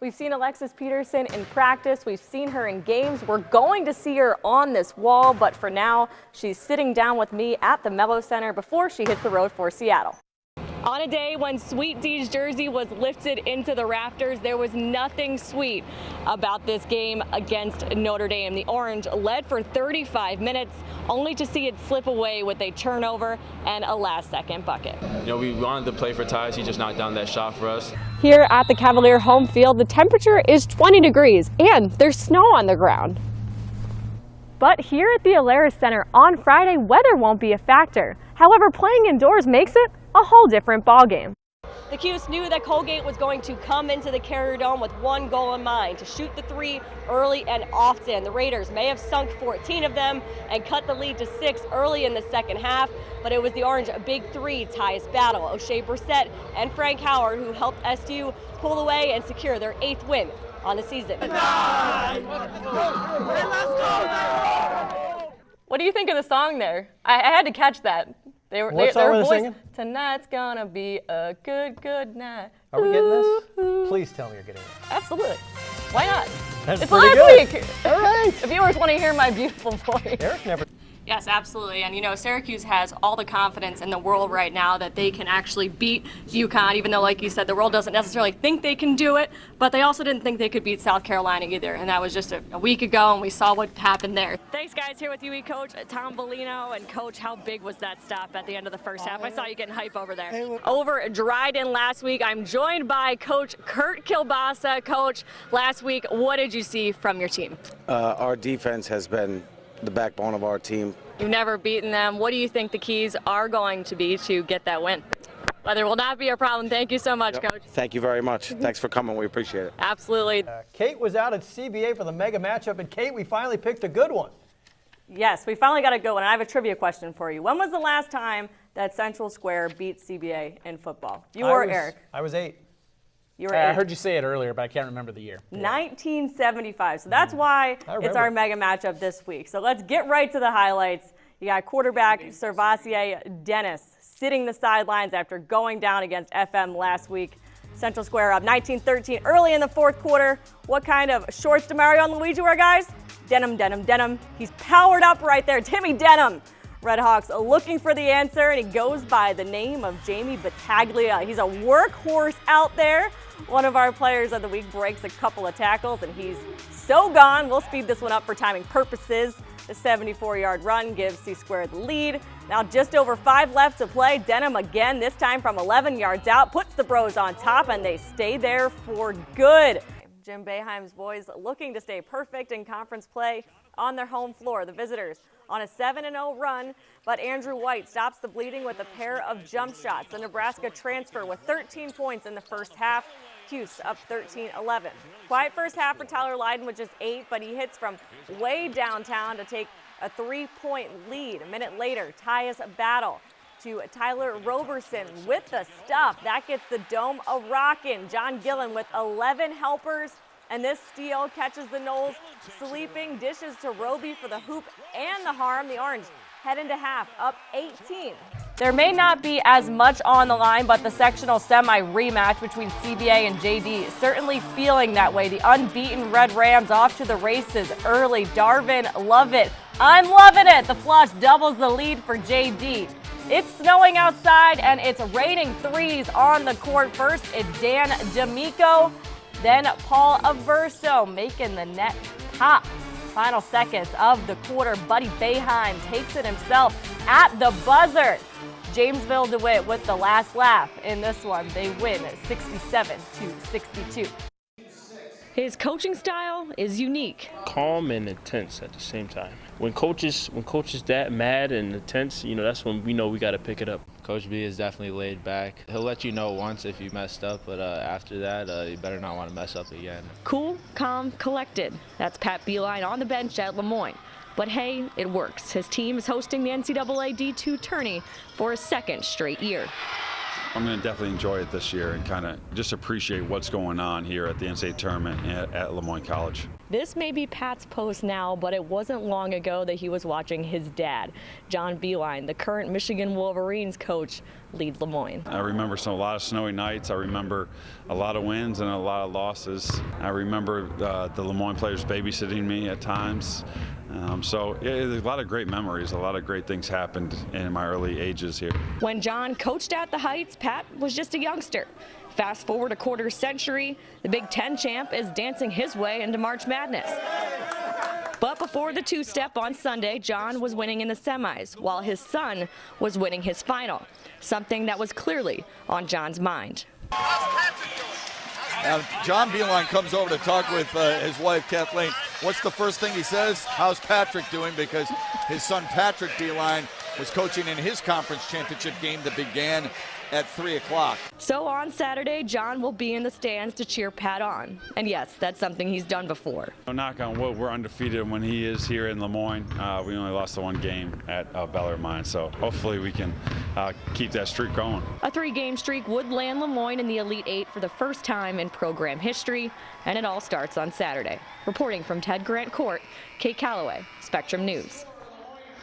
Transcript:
We've seen Alexis Peterson in practice. We've seen her in games. We're going to see her on this wall, but for now, she's sitting down with me at the Mello Center before she hits the road for Seattle. On a day when Sweet D's jersey was lifted into the rafters, there was nothing sweet about this game against Notre Dame. The Orange led for 35 minutes, only to see it slip away with a turnover and a last-second bucket. You know, we wanted to play for Tyus. He just knocked down that shot for us. Here at the Cavalier home field, the temperature is 20 degrees and there's snow on the ground. But here at the Alaris Center on Friday, weather won't be a factor. However, playing indoors makes it a whole different ballgame. The Cuse knew that Colgate was going to come into the Carrier Dome with one goal in mind, to shoot the three early and often. The Raiders may have sunk 14 of them and cut the lead to 6 early in the second half, but it was the Orange big three, Tyus Battle, O'Shea Brissett, and Frank Howard who helped SU pull away and secure their 8th win on the season. What do you think of the song there? I had to catch that. What song were they singing? Tonight's gonna be a good night. Are we getting this? Please tell me you're getting it. Absolutely. Why not? That's it's pretty last good. week. All right. The viewers want to hear my beautiful voice. Eric never. Yes, absolutely. And you know, Syracuse has all the confidence in the world right now that they can actually beat UConn, even though, like you said, the world doesn't necessarily think they can do it, but they also didn't think they could beat South Carolina either. And that was just a week ago, and we saw what happened there. Thanks, guys. Here with UE coach Tom Bellino. And coach, how big was that stop at the end of the first half? I saw you getting hype over there. Over Dryden last week, I'm joined by Coach Kurt Kilbasa. Coach, last week, what did you see from your team? Our defense has been the backbone of our team. You've never beaten them. What do you think the keys are going to be to get that win? Weather will not be a problem. Thank you so much, Coach. Thank you very much. Thanks for coming. We appreciate it. Absolutely. Kate was out at CBA for the mega matchup, and Kate, we finally picked a good one. Yes, we finally got a good one. I have a trivia question for you. When was the last time that Central Square beat CBA in football? You or Eric? I was 8. You were 8. I heard you say it earlier, but I can't remember the year. 1975. So that's why it's our mega matchup this week. So let's get right to the highlights. You got quarterback Servassier Dennis sitting the sidelines after going down against FM last week. Central Square up 19-13 early in the fourth quarter. What kind of shorts do Mario and Luigi wear, guys? Denim, denim, denim. He's powered up right there. Timmy Denim. Redhawks looking for the answer, and he goes by the name of Jamie Battaglia. He's a workhorse out there. One of our players of the week breaks a couple of tackles, and he's so gone. We'll speed this one up for timing purposes. The 74-yard run gives C-Square the lead. Now just over 5 left to play. Denham again, this time from 11 yards out, puts the Bros on top, and they stay there for good. Jim Boeheim's boys looking to stay perfect in conference play on their home floor. The visitors on a 7-0 run, but Andrew White stops the bleeding with a pair of jump shots. The Nebraska transfer with 13 points in the first half. Cuse up 13-11. Quiet first half for Tyler Lydon with just 8, but he hits from way downtown to take a 3-point lead. A minute later, Tyus Battle to Tyler Roberson with the stuff. That gets the Dome a-rockin'. John Gillen with 11 helpers, and this steal catches the Noles sleeping. Dishes to Roby for the hoop and the harm. The Orange head into half, up 18. There may not be as much on the line, but the sectional semi rematch between CBA and JD is certainly feeling that way. The unbeaten Red Rams off to the races early. Darvin, love it. I'm loving it. The flush doubles the lead for JD. It's snowing outside, and it's raining threes on the court. First, it's Dan D'Amico, then Paul Averso making the net pop. Final seconds of the quarter, Buddy Boeheim takes it himself at the buzzer. Jamesville DeWitt with the last laugh in this one. They win 67-62. His coaching style is unique. Calm and intense at the same time. When coaches that mad and intense, you know, that's when we know we got to pick it up. Coach B is definitely laid back. He'll let you know once if you messed up, but after that, you better not want to mess up again. Cool, calm, collected. That's Pat Beeline on the bench at Lemoyne. But hey, it works. His team is hosting the NCAA D2 tourney for a second straight year. I'm going to definitely enjoy it this year and kind of just appreciate what's going on here at the NCAA tournament at Lemoyne College. This may be Pat's post now, but it wasn't long ago that he was watching his dad, John Beilein, the current Michigan Wolverines coach, lead Lemoyne. I remember a lot of snowy nights. I remember a lot of wins and a lot of losses. I remember the Lemoyne players babysitting me at times. So yeah, there's a lot of great memories. A lot of great things happened in my early ages here. When John coached at the Heights, Pat was just a youngster. Fast forward a quarter century, the Big Ten champ is dancing his way into March Madness. But before the two-step on Sunday, John was winning in the semis, while his son was winning his final, something that was clearly on John's mind. Now, John Beilein comes over to talk with his wife, Kathleen. What's the first thing he says? How's Patrick doing? Because his son, Patrick Beilein, was coaching in his conference championship game that began at 3 o'clock. So on Saturday, John will be in the stands to cheer Pat on. And yes, that's something he's done before. Knock on wood, we're undefeated when he is here in Lemoyne. We only lost the one game at Bellarmine, so hopefully we can keep that streak going. A 3-game streak would land Lemoyne in the Elite Eight for the first time in program history, and it all starts on Saturday. Reporting from Ted Grant Court, Kate Callaway, Spectrum News.